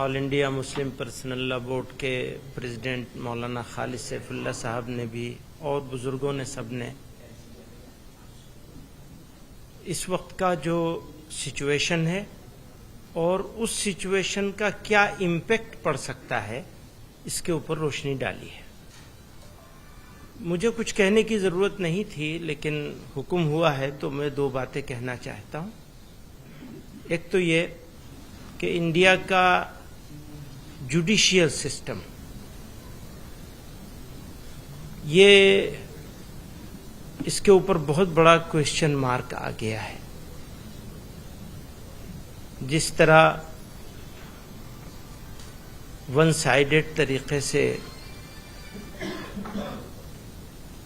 All India Muslim personal law board के president मौलाना खालिद सैफुल्लाह साहब ने भी और बुजुर्गों ने सब ने इस वक्त का जो सिचुएशन है और उस सिचुएशन का क्या इम्पैक्ट पड़ सकता है इसके ऊपर रोशनी डाली है। मुझे कुछ कहने की ज़रूरत नहीं थी, लेकिन हुक्म हुआ है तो मैं दो बातें कहना चाहता हूँ। एक तो ये कि इंडिया का जुडिशियल सिस्टम ये इसके ऊपर बहुत बड़ा क्वेश्चन मार्क आ गया है। जिस तरह वन साइडेड तरीके से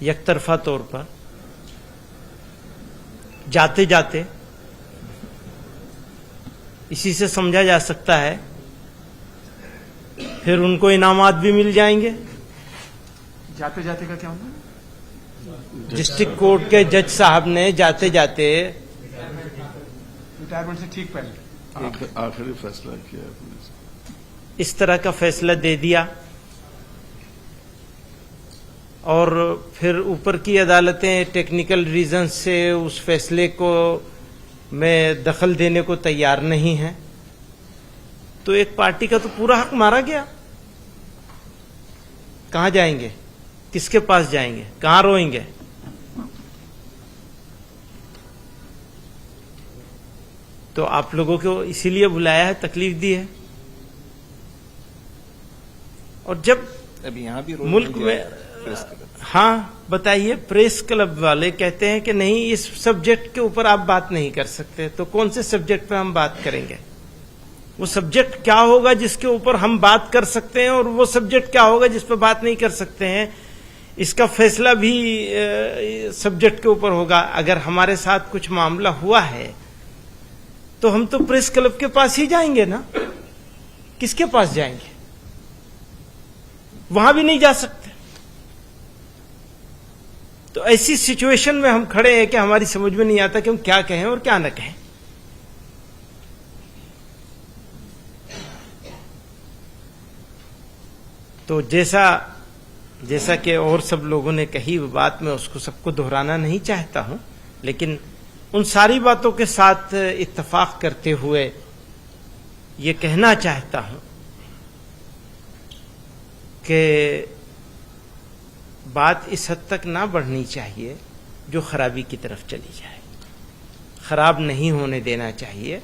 यकतरफा तौर पर जाते जाते इसी से समझा जा सकता है फिर उनको इनामात भी मिल जाएंगे। जाते जाते का क्या होगा? डिस्ट्रिक्ट कोर्ट के जज साहब ने जाते जाते रिटायरमेंट से ठीक पहले एक आखिरी फैसला किया है पुलिस, इस तरह का फैसला दे दिया और फिर ऊपर की अदालतें टेक्निकल रीजन से उस फैसले को में दखल देने को तैयार नहीं है, तो एक पार्टी का तो पूरा हक मारा गया। कहां जाएंगे, किसके पास जाएंगे, कहां रोएंगे? तो आप लोगों को इसीलिए बुलाया है, तकलीफ दी है। और जब अभी यहाँ भी मुल्क में हाँ बताइए, प्रेस क्लब वाले कहते हैं कि नहीं इस सब्जेक्ट के ऊपर आप बात नहीं कर सकते, तो कौन से सब्जेक्ट पे हम बात करेंगे? वो सब्जेक्ट क्या होगा जिसके ऊपर हम बात कर सकते हैं और वो सब्जेक्ट क्या होगा जिस पर बात नहीं कर सकते हैं? इसका फैसला भी सब्जेक्ट के ऊपर होगा। अगर हमारे साथ कुछ मामला हुआ है तो हम तो प्रेस क्लब के पास ही जाएंगे ना, किसके पास जाएंगे? वहां भी नहीं जा सकते। तो ऐसी सिचुएशन में हम खड़े हैं कि हमारी समझ में नहीं आता कि हम क्या कहें और क्या न कहें। तो जैसा कि और सब लोगों ने कही वो बात, मैं उसको सबको दोहराना नहीं चाहता हूं, लेकिन उन सारी बातों के साथ इत्तेफाक करते हुए ये कहना चाहता हूं कि बात इस हद तक ना बढ़नी चाहिए जो खराबी की तरफ चली जाए। खराब नहीं होने देना चाहिए।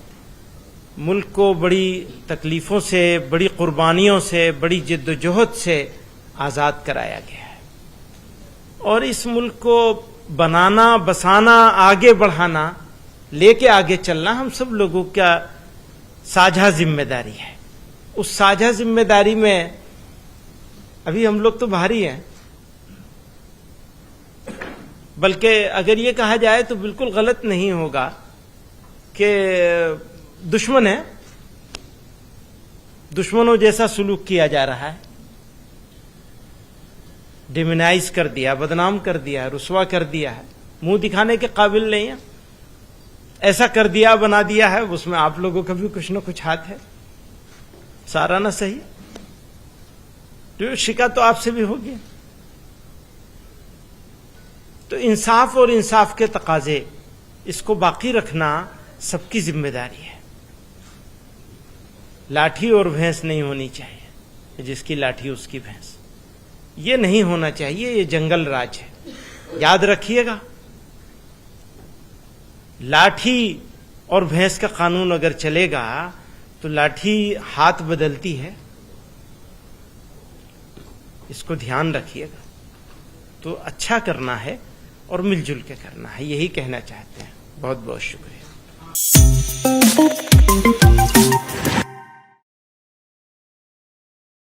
मुल्क को बड़ी तकलीफों से, बड़ी कुर्बानियों से, बड़ी जिद्दोजहद से आज़ाद कराया गया है और इस मुल्क को बनाना, बसाना, आगे बढ़ाना, लेके आगे चलना हम सब लोगों का साझा जिम्मेदारी है। उस साझा जिम्मेदारी में अभी हम लोग तो भारी हैं, बल्कि अगर ये कहा जाए तो बिल्कुल गलत नहीं होगा कि दुश्मन है, दुश्मनों जैसा सुलूक किया जा रहा है, डिमोनाइज कर दिया, बदनाम कर दिया, रुसवा कर दिया है, मुंह दिखाने के काबिल नहीं है, ऐसा कर दिया, बना दिया है। उसमें आप लोगों का भी कुछ न कुछ हाथ है, सारा ना सही, तो शिकायत तो आपसे भी होगी। तो इंसाफ और इंसाफ के तकाजे, इसको बाकी रखना सबकी जिम्मेदारी है। लाठी और भैंस नहीं होनी चाहिए, जिसकी लाठी उसकी भैंस, ये नहीं होना चाहिए। ये जंगल राज है, याद रखिएगा। लाठी और भैंस का कानून अगर चलेगा तो लाठी हाथ बदलती है, इसको ध्यान रखिएगा। तो अच्छा करना है और मिलजुल के करना है, यही कहना चाहते हैं। बहुत बहुत शुक्रिया।